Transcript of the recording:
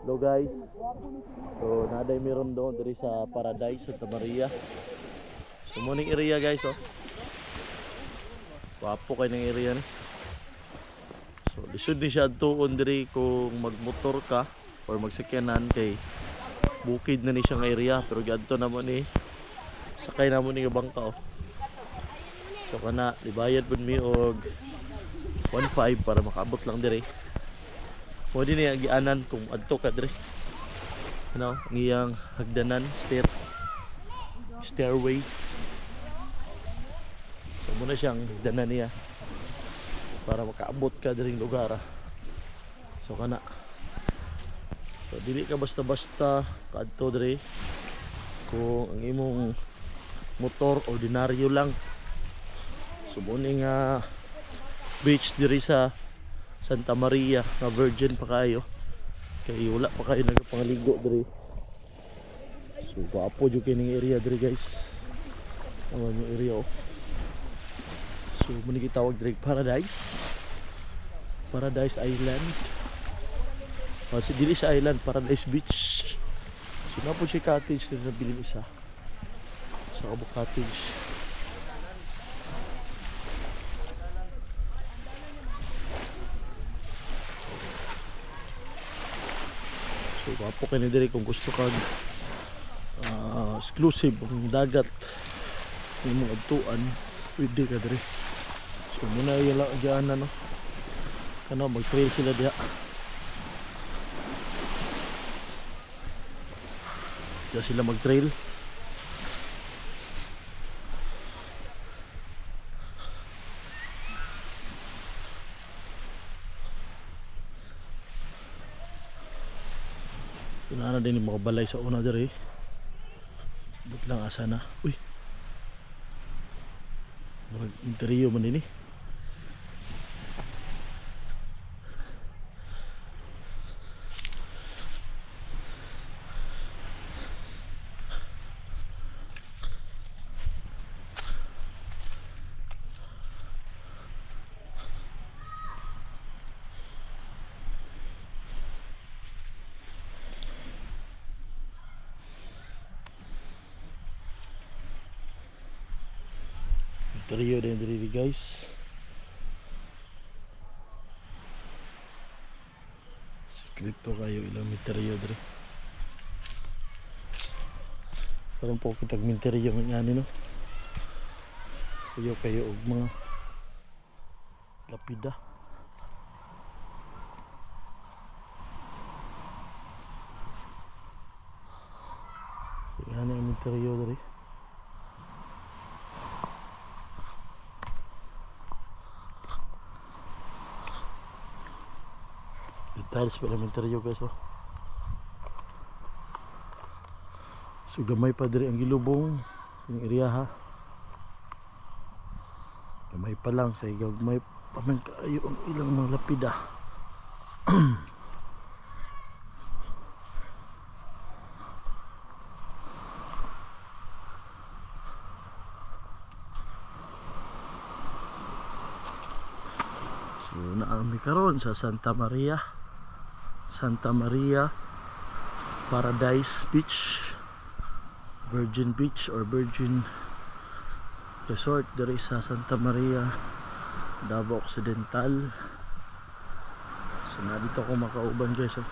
Hello guys. So naday meron doon diri sa Paradise Santa Maria. So morning area guys oh. Wapo kay ng area ni. So lisod ni siya tuon diri kung magmotor ka or magsakyanan kay bukid na ni siya nga area pero giadto na mo ni sakay na mo ni nga bangka oh. So kana libayad pud mi og 1.5 para makaabot lang diri. Pwede niya gianan kung adto ka diri. Ano, ang iyang hagdanan, stairway. So muna siyang hagdanan niya para makaabot ka diring lugar. So kana. So dili ka basta-basta kaadto diri kung ang imong motor ordinaryo lang. So muna nga beach diri sa Santa Maria na virgin pa kayo kay wala pa kayo nagapangaligo diri. So guwapo jud kining area diri guys. Awan yung area oh. So muna gitawag diri Paradise Island. Si dili sa island, Paradise Beach. So napo si cottage na nabili isa sa Kabuk Cottage. So wapo kayo diri kung gusto kag exclusive ang dagat yung mga adtuan, pwede ka diri. So muna yung dyan ano kana mag trail sila diha. Diyan sila mag trail. Pinana din yung mga balay sa una diri. But lang asa na. Uy. Interior man ini. Interior din diri guys. Sikreto kayo ilang interior diri. Karon po kitag interior nga ni no. Kayo og mga lapida. So yan ang interior diri. Details pa naman interior guys oh. So gamay pa diri ang gilubong yung area ha. Gamay pa lang sa gamay pa man kaayo ang ilang mga lapida. So naami karon sa Santa Maria Paradise Beach, Virgin Beach or Virgin Resort diri sa Santa Maria, Davao Occidental. So na dito ako makauban guys oh.